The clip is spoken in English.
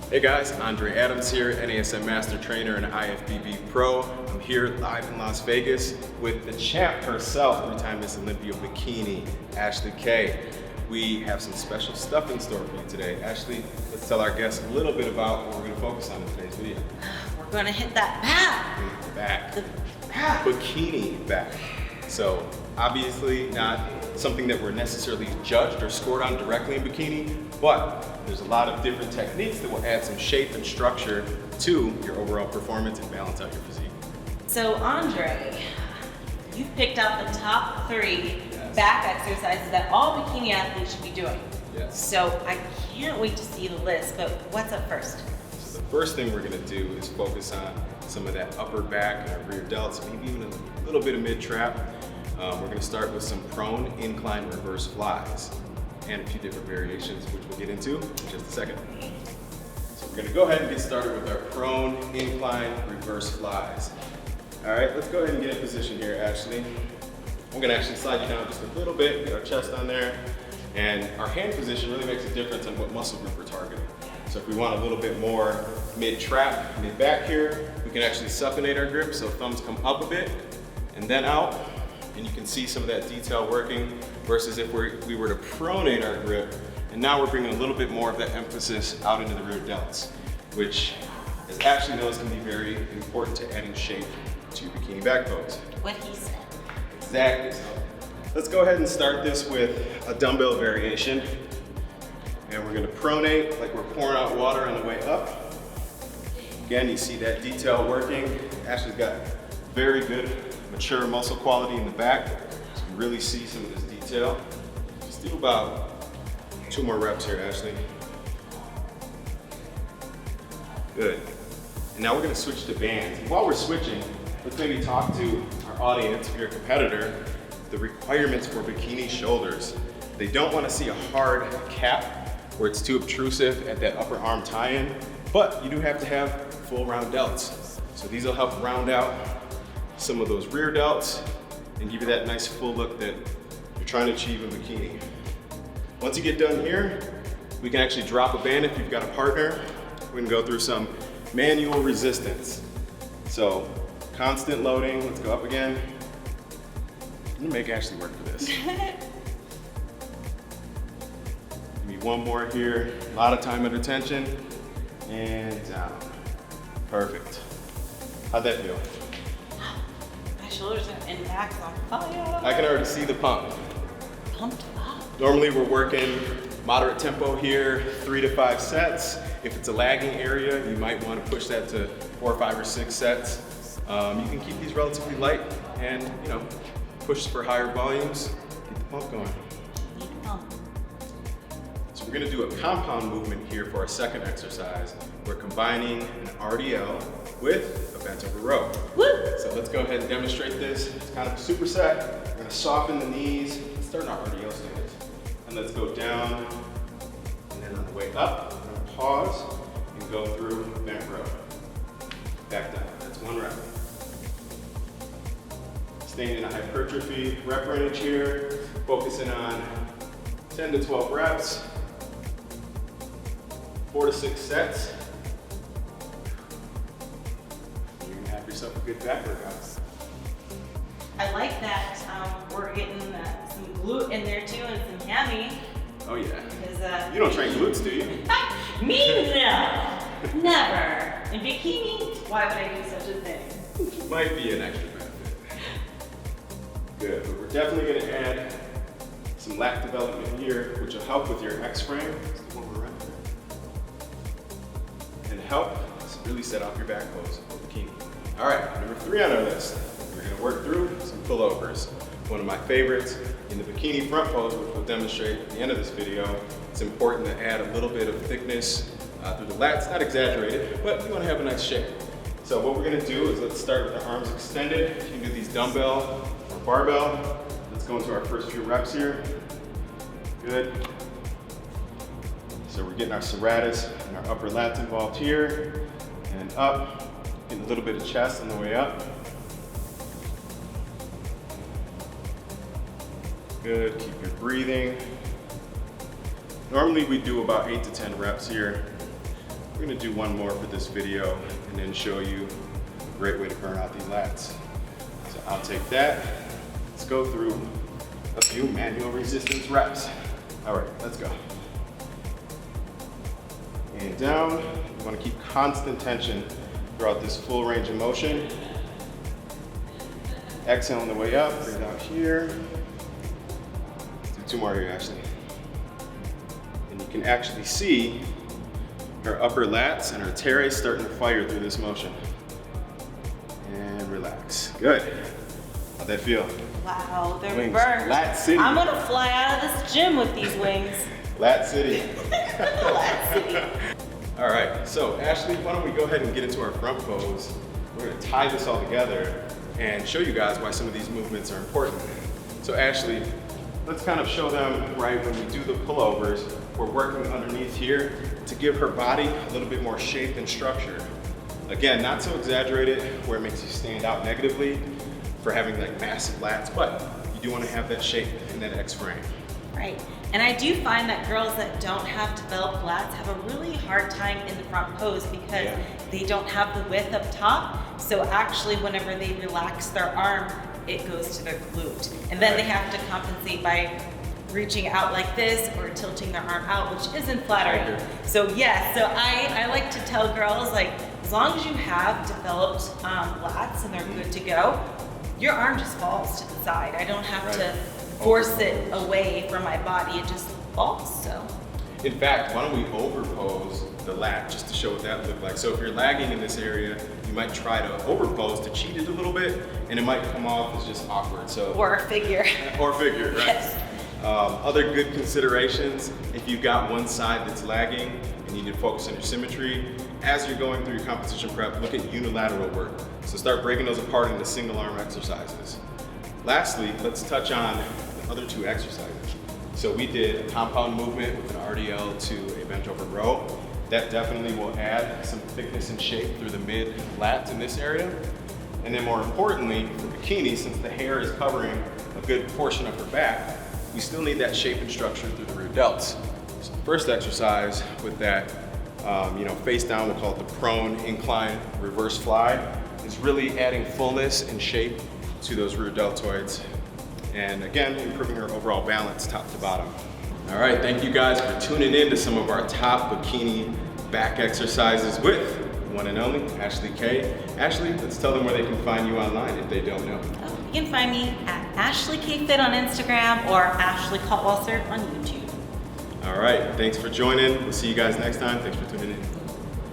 Hey guys, Andre Adams here, NASM Master Trainer and IFBB Pro. I'm here live in Las Vegas with the champ herself, three-time Ms Olympia Bikini, Ashley K. We have some special stuff in store for you today. Ashley, let's tell our guests a little bit about what we're going to focus on in today's video. We're going to hit that back. The bikini back. So obviously not something that we're necessarily judged or scored on directly in bikini, but there's a lot of different techniques that will add some shape and structure to your overall performance and balance out your physique. So Andre, you've picked out the top 3 back exercises that all bikini athletes should be doing. Yes. So I can't wait to see the list, but what's up first? So the first thing we're going to do is focus on some of that upper back and our rear delts, maybe even a little bit of mid-trap. We're going to start with some prone incline reverse flies and a few different variations, which we'll get into in just a second. So we're going to go ahead and get started with our prone incline reverse flies. All right, let's go ahead and get in position here, Ashley. I'm going to actually slide you down just a little bit, get our chest on there, and our hand position really makes a difference on what muscle group we're targeting. So if we want a little bit more mid-trap, mid-back here, we can actually supinate our grip so thumbs come up a bit and then out. And you can see some of that detail working versus if we were to pronate our grip, and now we're bringing a little bit more of that emphasis out into the rear delts, which, as Ashley knows, can be very important to adding shape to your bikini back pose. What he said. Exactly. So let's go ahead and start this with a dumbbell variation. And we're gonna pronate like we're pouring out water on the way up. Again, you see that detail working. Ashley's got very good mature muscle quality in the back. So you can really see some of this detail. Just do about 2 more reps here, Ashley. Good. And now we're gonna switch to bands. And while we're switching, let's maybe talk to our audience, if you're a competitor, the requirements for bikini shoulders. They don't wanna see a hard cap where it's too obtrusive at that upper arm tie-in, but you do have to have full round delts. So these will help round out some of those rear delts and give you that nice full look that you're trying to achieve in bikini. Once you get done here, we can actually drop a band if you've got a partner. We can go through some manual resistance. So constant loading, let's go up again. I'm gonna make Ashley work for this. Give me 1 more here, a lot of time under tension, and down. Perfect. How'd that feel? Shoulders and back on fire. I can already see the pump. Pumped up. Normally we're working moderate tempo here, 3 to 5 sets. If it's a lagging area, you might want to push that to 4, 5, or 6 sets. You can keep these relatively light and, push for higher volumes, get the pump going. So we're gonna do a compound movement here for our second exercise. We're combining an RDL with a bent over row. Woo! So let's go ahead and demonstrate this. It's kind of a superset. We're gonna soften the knees. Let's start in our RDL stance. And let's go down, and then on the way up, we're gonna pause and go through bent row. Back down, that's 1 rep. Staying in a hypertrophy rep range here, focusing on 10 to 12 reps, 4 to 6 sets. You're gonna have yourself a good back workout. I like that we're getting some glute in there too and some hammy. Oh yeah. Because, you don't train glutes, do you? Me, no. Never. In bikini, why would I do such a thing? Might be an extra benefit. Good, but we're definitely gonna add some lat development here, which will help with your X frame. And help really set off your back pose for bikini. All right, number 3 on our list. We're gonna work through some pullovers. One of my favorites in the bikini front pose, which we'll demonstrate at the end of this video. It's important to add a little bit of thickness through the lats, not exaggerated, but you wanna have a nice shape. So what we're gonna do is let's start with our arms extended. You can do these dumbbell or barbell. Let's go into our first few reps here. Good. So we're getting our serratus and our upper lats involved here, and up, getting a little bit of chest on the way up. Good, keep your breathing. Normally we do about 8 to 10 reps here. We're gonna do one more for this video and then show you a great way to burn out these lats. So I'll take that. Let's go through a few manual resistance reps. All right, let's go. And down. You wanna keep constant tension throughout this full range of motion. Exhale on the way up, bring it out here. Let's do 2 more here, Ashley. And you can actually see her upper lats and her teres starting to fire through this motion. And relax. Good. How'd that feel? Wow, they're Wings. burned. Lat City. I'm gonna fly out of this gym with these wings. Lat City. Lat City. All right, so Ashley, why don't we go ahead and get into our front pose. We're gonna tie this all together and show you guys why some of these movements are important. So Ashley, let's kind of show them, right, when we do the pullovers, we're working underneath here to give her body a little bit more shape and structure. Again, not so exaggerated where it makes you stand out negatively for having like massive lats, but you do want to have that shape in that X frame. Right, and I do find that girls that don't have developed lats have a really hard time in the front pose because they don't have the width up top. So actually, whenever they relax their arm, it goes to their glute. And then they have to compensate by reaching out like this or tilting their arm out, which isn't flattering. So yes, so I like to tell girls, like, as long as you have developed lats and they're good to go, your arm just falls to the side. I don't have to force it away from my body, it just falls, so. In fact, why don't we overpose the lat just to show what that looks like. So if you're lagging in this area, you might try to overpose to cheat it a little bit, and it might come off as just awkward. So Or a figure. Or figure, right? Yes. Other good considerations, if you've got one side that's lagging and you need to focus on your symmetry, as you're going through your competition prep, look at unilateral work. So start breaking those apart into single arm exercises. Lastly, let's touch on the other 2 exercises. So we did a compound movement with an RDL to a bench over row. That definitely will add some thickness and shape through the mid lats in this area. And then more importantly, for bikini, since the hair is covering a good portion of her back, we still need that shape and structure through the rear delts. So the first exercise with that, face down, we'll call it the prone incline reverse fly, is really adding fullness and shape to those rear deltoids. And again, improving her overall balance top to bottom. All right, thank you guys for tuning in to some of our top bikini back exercises with one and only Ashley K. Ashley, let's tell them where they can find you online if they don't know. You can find me at Ashley K Fit on Instagram or Ashley Kaltwasser on YouTube. All right, thanks for joining. We'll see you guys next time. Thanks for tuning in.